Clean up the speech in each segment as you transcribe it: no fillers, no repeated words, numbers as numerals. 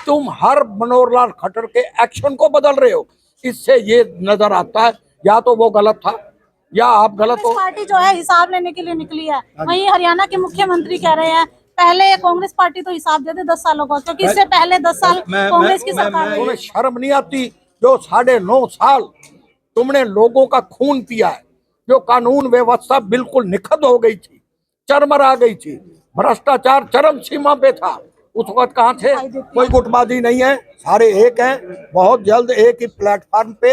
तुम हर मनोहर लाल खट्टर के एक्शन को बदल रहे हो। इससे ये नजर आता है या तो वो गलत था या आप गलत हो। पार्टी जो है हिसाब लेने के लिए निकली है, वहीं हरियाणा के मुख्यमंत्री कह रहे हैं पहले कांग्रेस पार्टी तो हिसाब देते 10 सालों का, क्योंकि इससे पहले 10 साल कांग्रेस की सरकार। तुम्हें शर्म नहीं आती? जो 9.5 साल तुमने लोगों का खून पिया है, जो कानून व्यवस्था बिल्कुल निखद हो गई थी, चरमरा गई थी, भ्रष्टाचार चरम सीमा पे था, उस वक्त कहाँ थे? कोई गुटबाजी नहीं है, सारे एक हैं। बहुत जल्द एक ही प्लेटफॉर्म पे,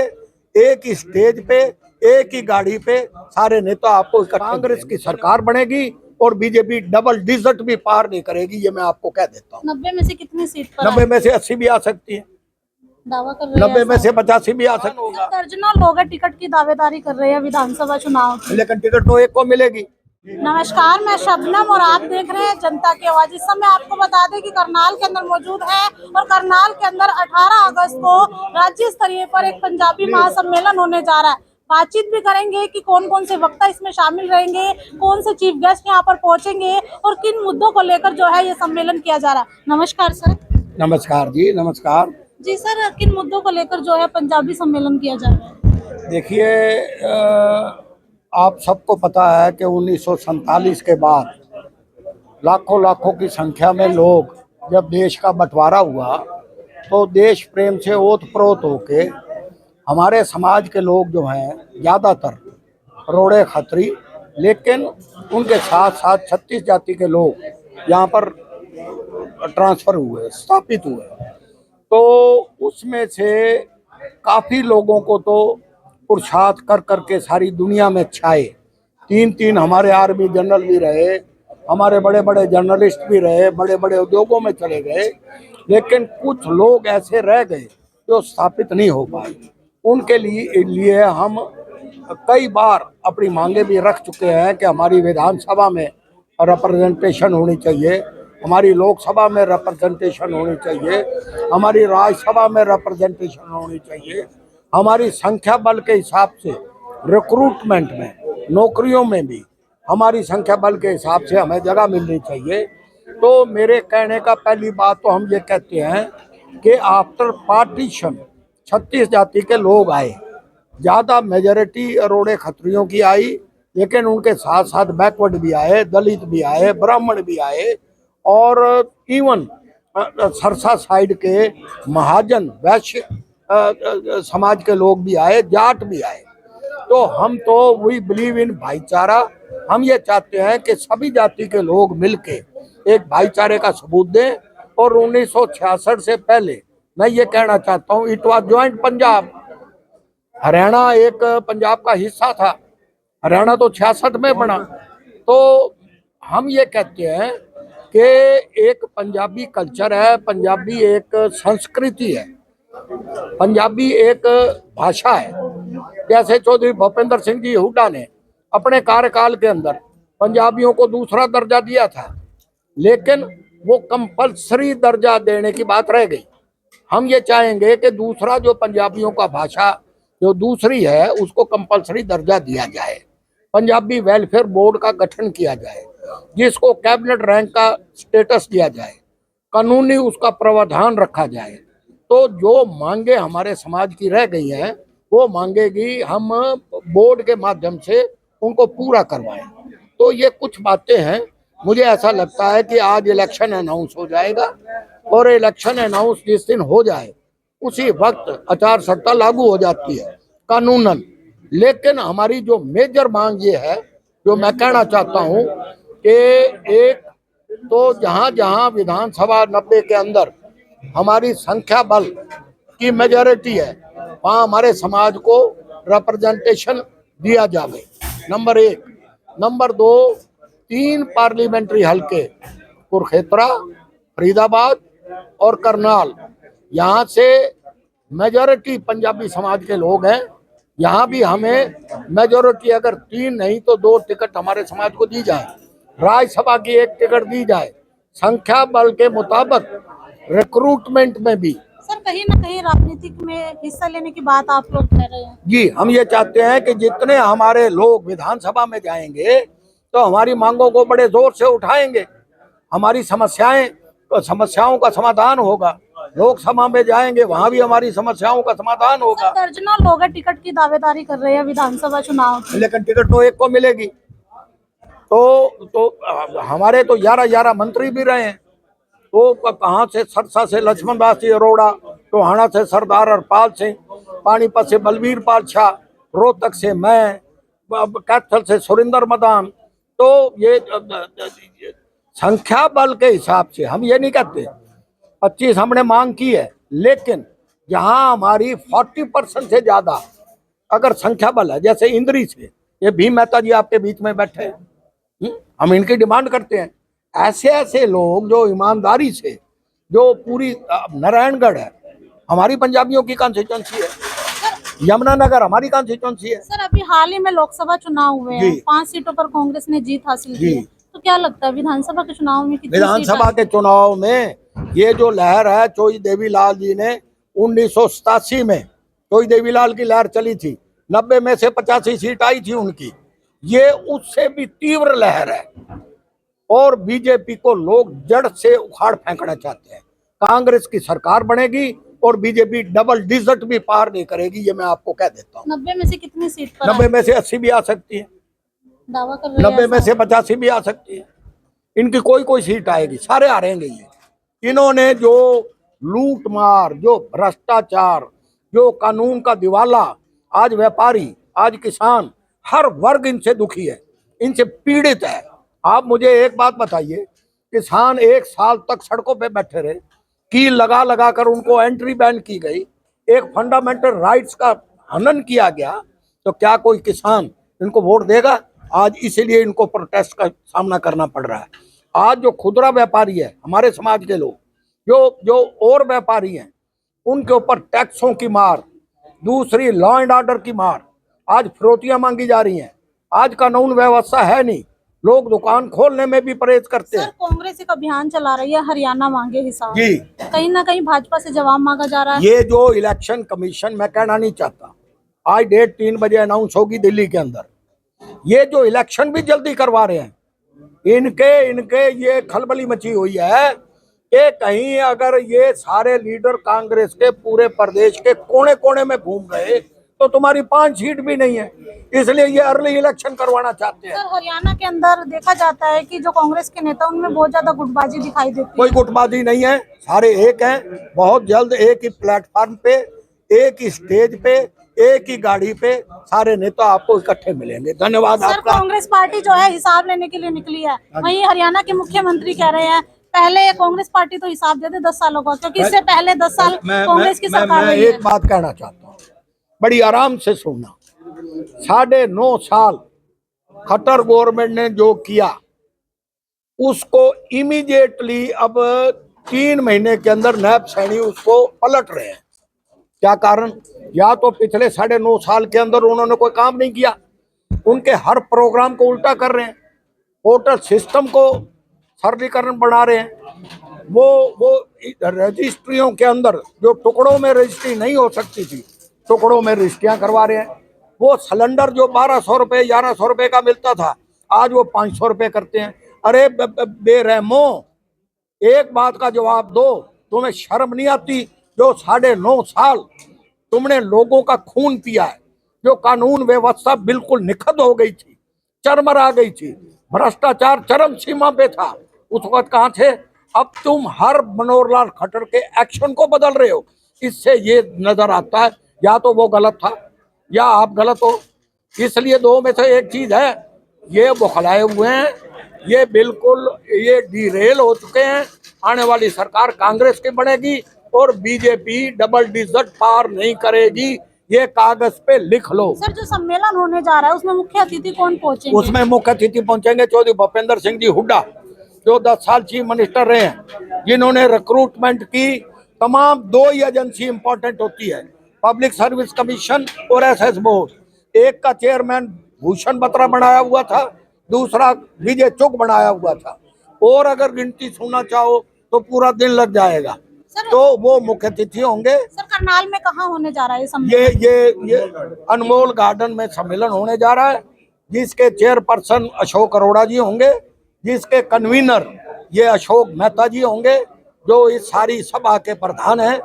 एक ही स्टेज पे, एक ही गाड़ी पे सारे नेता आपको कांग्रेस की सरकार बनेगी और बीजेपी डबल डिजिट भी पार नहीं करेगी, ये मैं आपको कह देता हूँ। 90 में से कितनी सीट पर? 90 में से 80 भी आ सकती है, दावा कर रहे हैं। 90 में से 85 भी आ सकती है। दर्जनों लोग टिकट की दावेदारी कर रहे हैं विधानसभा चुनाव की, लेकिन टिकट तो एक को मिलेगी। नमस्कार, मैं शबनम और आप देख रहे हैं जनता की आवाज। इस समय आपको बता दें कि करनाल के अंदर मौजूद है और करनाल के अंदर 18 अगस्त को राज्य स्तरीय पर एक पंजाबी महासम्मेलन होने जा रहा है। बातचीत भी करेंगे कि कौन कौन से वक्ता इसमें शामिल रहेंगे, कौन से चीफ गेस्ट यहाँ पर पहुंचेंगे और किन मुद्दों को लेकर जो है ये सम्मेलन किया जा रहा है। नमस्कार सर। नमस्कार जी, नमस्कार जी सर, किन मुद्दों को लेकर जो है पंजाबी सम्मेलन किया जा रहा है? देखिए, आप सबको पता है कि 1947 के बाद लाखों लाखों की संख्या में लोग जब देश का बंटवारा हुआ तो देश प्रेम से ओत-प्रोत होके हमारे समाज के लोग जो हैं ज़्यादातर रोड़े खत्री, लेकिन उनके साथ साथ 36 जाति के लोग यहाँ पर ट्रांसफ़र हुए, स्थापित हुए। तो उसमें से काफ़ी लोगों को तो पुरुषार्थ कर करके सारी दुनिया में छाए। 3 हमारे आर्मी जनरल भी रहे, हमारे बड़े बड़े जर्नलिस्ट भी रहे, बड़े बड़े उद्योगों में चले गए, लेकिन कुछ लोग ऐसे रह गए जो स्थापित नहीं हो पाए। उनके लिए हम कई बार अपनी मांगे भी रख चुके हैं कि हमारी विधानसभा में रिप्रेजेंटेशन होनी चाहिए, हमारी लोकसभा में रिप्रेजेंटेशन होनी चाहिए, हमारी राज्यसभा में रिप्रेजेंटेशन होनी चाहिए, हमारी संख्या बल के हिसाब से रिक्रूटमेंट में, नौकरियों में भी हमारी संख्या बल के हिसाब से हमें जगह मिलनी चाहिए। तो मेरे कहने का पहली बात तो हम ये कहते हैं कि आफ्टर पार्टीशन 36 जाति के लोग आए, ज़्यादा मेजॉरिटी रोड़े खत्रियों की आई, लेकिन उनके साथ साथ बैकवर्ड भी आए, दलित भी आए, ब्राह्मण भी आए और इवन सरसा साइड के महाजन वैश्य समाज के लोग भी आए, जाट भी आए। तो हम तो वी बिलीव इन भाईचारा। हम ये चाहते हैं कि सभी जाति के लोग मिलके एक भाईचारे का सबूत दें। और 1966 से पहले मैं ये कहना चाहता हूँ, it was joint Punjab. Haryana एक पंजाब का हिस्सा था, हरियाणा तो 66 में बना। तो हम ये कहते हैं कि एक पंजाबी कल्चर है, पंजाबी एक संस्कृति है, पंजाबी एक भाषा है। जैसे चौधरी भूपेंद्र सिंह जी हुड्डा ने अपने कार्यकाल के अंदर पंजाबियों को दूसरा दर्जा दिया था, लेकिन वो कंपलसरी दर्जा देने की बात रह गई। हम ये चाहेंगे कि दूसरा जो पंजाबियों का भाषा जो दूसरी है उसको कंपलसरी दर्जा दिया जाए, पंजाबी वेलफेयर बोर्ड का गठन किया जाए, जिसको कैबिनेट रैंक का स्टेटस दिया जाए, कानूनी उसका प्रावधान रखा जाए। तो जो मांगे हमारे समाज की रह गई हैं वो मांगेगी हम बोर्ड के माध्यम से उनको पूरा करवाएं। तो ये कुछ बातें हैं। मुझे ऐसा लगता है कि आज इलेक्शन अनाउंस हो जाएगा और इलेक्शन अनाउंस जिस दिन हो जाए उसी वक्त आचार संहिता लागू हो जाती है कानूनन। लेकिन हमारी जो मेजर मांग ये है, जो मैं कहना चाहता हूँ कि एक तो जहाँ जहाँ विधानसभा 90 के अंदर हमारी संख्या बल की मेजॉरिटी है वहाँ हमारे समाज को रिप्रेजेंटेशन दिया जाए, नंबर 1। नंबर 2, 3 पार्लियामेंट्री हलके कुरुक्षेत्र, फरीदाबाद और करनाल, यहाँ से मेजॉरिटी पंजाबी समाज के लोग हैं। यहाँ भी हमें मेजॉरिटी अगर 3 नहीं तो 2 टिकट हमारे समाज को दी जाए, राज्यसभा की 1 टिकट दी जाए, संख्या बल के मुताबिक रिक्रूटमेंट में भी। सर, कहीं ना कहीं राजनीतिक में हिस्सा लेने की बात आप लोग कह रहे हैं। जी, हम ये चाहते हैं कि जितने हमारे लोग विधानसभा में जाएंगे तो हमारी मांगों को बड़े जोर से उठाएंगे, हमारी समस्याओं का समाधान होगा। लोकसभा में जाएंगे, वहां भी हमारी समस्याओं का समाधान होगा। दर्जनों लोग टिकट की दावेदारी कर रहे हैं विधानसभा चुनाव की। लेकिन टिकट तो एक को मिलेगी। तो हमारे तो 11 मंत्री भी रहे हैं। तो कहाँ से सरसा से लक्ष्मण दास जी अरोड़ा, टोहाना से सरदार हरपाल सिंह, पानीपत से बलबीर पाल शाह, रोहतक से मैं, कैथल से सुरेंद्र मदान। तो ये संख्या बल के हिसाब से हम ये नहीं कहते 25 हमने मांग की है, लेकिन जहां हमारी 40% से ज्यादा अगर संख्या बल है, जैसे इंद्री से ये भीम मेहता जी आपके बीच में बैठे हैं, हम इनकी डिमांड करते हैं। ऐसे ऐसे लोग जो ईमानदारी से, जो पूरी नारायणगढ़ है हमारी पंजाबियों की कॉन्स्टिट्यूंसी है, यमुनानगर हमारी कॉन्स्टिट्यूंसी है। सर अभी हाल ही में लोकसभा चुनाव हुए हैं, 5 सीटों पर कांग्रेस ने जीत हासिल की है। तो क्या लगता है विधानसभा के चुनाव में कितनी विधानसभा के चुनाव में ये जो लहर है, चोई देवीलाल जी ने 1987 में चोई देवीलाल की लहर चली थी, 90 में से 85 सीट आई थी उनकी, ये उससे भी तीव्र लहर है। और बीजेपी को लोग जड़ से उखाड़ फेंकना चाहते हैं। कांग्रेस की सरकार बनेगी और बीजेपी डबल डिजिट भी पार नहीं करेगी, ये मैं आपको कह देता हूँ। 90 में से कितनी सीट पर 90 में से 80 भी आ सकती है, दावा कर रहे हैं? 90 में से 85 भी आ सकती है। इनकी कोई सीट आएगी, सारे आ रहेंगे। ये इन्होंने जो लूट मार, जो भ्रष्टाचार, जो कानून का दिवाला, आज व्यापारी, आज किसान, हर वर्ग इनसे दुखी है, इनसे पीड़ित है। आप मुझे एक बात बताइए, किसान 1 साल तक सड़कों पे बैठे रहे, कील लगा लगा कर उनको एंट्री बैन की गई, एक फंडामेंटल राइट्स का हनन किया गया, तो क्या कोई किसान इनको वोट देगा? आज इसीलिए इनको प्रोटेस्ट का सामना करना पड़ रहा है। आज जो खुदरा व्यापारी है, हमारे समाज के लोग, जो और व्यापारी हैं, उनके ऊपर टैक्सों की मार, दूसरी लॉ एंड ऑर्डर की मार, आज फिरौतियां मांगी जा रही हैं, आज कानून व्यवस्था है नहीं, लोग दुकान खोलने में भी परहेज करते हैं। कांग्रेस एक अभियान चला रही है हरियाणा मांगे हिसाब जी, कहीं ना कहीं भाजपा से जवाब मांगा जा रहा है। ये जो इलेक्शन कमीशन, मैं कहना नहीं चाहता, आज डेट 3 बजे अनाउंस होगी दिल्ली के अंदर, ये जो इलेक्शन भी जल्दी करवा रहे हैं, इनके ये खलबली मची हुई है कि कहीं अगर ये सारे लीडर कांग्रेस के पूरे प्रदेश के कोने कोने में घूम गए तो तुम्हारी 5 सीट भी नहीं है, इसलिए ये अर्ली इलेक्शन करवाना चाहते हैं। सर हरियाणा के अंदर देखा जाता है कि जो कांग्रेस के नेता, उनमें बहुत ज्यादा गुटबाजी दिखाई देती है। कोई गुटबाजी नहीं है, सारे एक हैं। बहुत जल्द एक ही प्लेटफॉर्म पे, एक ही स्टेज पे, एक ही गाड़ी पे सारे नेता आपको इकट्ठे मिलेंगे। धन्यवाद सर आपका। कांग्रेस पार्टी जो है हिसाब लेने के लिए निकली है, वहीं हरियाणा के मुख्यमंत्री कह रहे हैं पहले कांग्रेस पार्टी तो हिसाब देते 10 सालों का, क्योंकि इससे पहले 10 साल कांग्रेस की सरकार मैं रही है। एक बात कहना चाहता हूँ, बड़ी आराम से सुनना। 9.5 साल खट्टर गवर्नमेंट ने जो किया, उसको इमीडिएटली अब 3 महीने के अंदर नैब सैनी उसको पलट रहे हैं। क्या कारण? या तो पिछले 9.5 साल के अंदर उन्होंने कोई काम नहीं किया, उनके हर प्रोग्राम को उल्टा कर रहे हैं, वोटर सिस्टम को सरलीकरण बना रहे हैं, वो रजिस्ट्रियों के अंदर जो टुकड़ों में रजिस्ट्री नहीं हो सकती थी, टुकड़ों में रजिस्ट्रियां करवा रहे हैं। वो सिलेंडर जो 1200 रुपये 1100 रुपये का मिलता था, आज वो 500 रुपये करते हैं। अरे बेरहमो, एक बात का जवाब दो, तुम्हें शर्म नहीं आती? जो 9.5 साल तुमने लोगों का खून पिया है, जो कानून व्यवस्था बिल्कुल निखद हो गई थी, चरमरा गई थी, भ्रष्टाचार चरम सीमा पे था, उस वक्त कहाँ थे? अब तुम हर मनोहर लाल खट्टर के एक्शन को बदल रहे हो। इससे ये नजर आता है या तो वो गलत था या आप गलत हो। इसलिए 2 में से एक चीज है, ये बौखलाए हुए हैं, ये बिल्कुल ये डिरेल हो चुके हैं। आने वाली सरकार कांग्रेस की बनेगी और बीजेपी डबल डिजिट पार नहीं करेगी, ये कागज पे लिख लो। सर जो सम्मेलन होने जा रहा है उसमें मुख्य अतिथि कौन पहुंचेंगे? उसमें मुख्य अतिथि पहुंचेंगे चौधरी भूपेंद्र सिंह जी हुड्डा, जो 10 साल चीफ मिनिस्टर रहे हैं, जिन्होंने रिक्रूटमेंट की। तमाम 2 ही एजेंसी इंपॉर्टेंट होती है, पब्लिक सर्विस कमीशन और एसएस बोर्ड। एक का चेयरमैन भूषण बत्रा बनाया हुआ था, दूसरा विजय चुग बनाया हुआ था, और अगर गिनती सुनना चाहो तो पूरा दिन लग जाएगा। तो वो मुख्य अतिथि होंगे। सर करनाल में कहाँ होने जा रहा है सम्मेलन? ये अनमोल गार्डन में सम्मेलन होने जा रहा है, जिसके चेयरपर्सन अशोक अरोड़ा जी होंगे, जिसके कन्वीनर ये अशोक मेहता जी होंगे, जो इस सारी सभा के प्रधान हैं,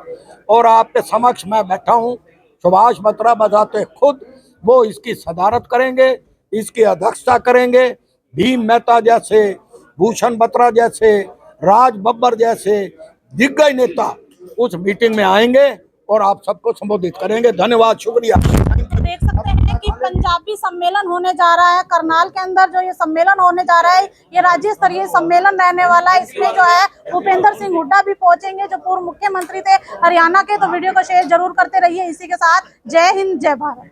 और आपके समक्ष मैं बैठा हूँ। सुभाष बत्रा बताते खुद वो इसकी सदारत करेंगे, इसकी अध्यक्षता करेंगे। भीम मेहता जैसे, भूषण बत्रा जैसे, राज बब्बर जैसे दिग्गज नेता उस मीटिंग में आएंगे और आप सबको संबोधित करेंगे। धन्यवाद, शुक्रिया। तो देख सकते हैं कि पंजाबी सम्मेलन होने जा रहा है करनाल के अंदर। जो ये सम्मेलन होने जा रहा है, ये राज्य स्तरीय सम्मेलन रहने वाला है। इसमें जो है भूपेंद्र सिंह हुड्डा भी पहुंचेंगे, जो पूर्व मुख्यमंत्री थे हरियाणा के। तो वीडियो को शेयर जरूर करते रहिए। इसी के साथ जय हिंद, जय भारत।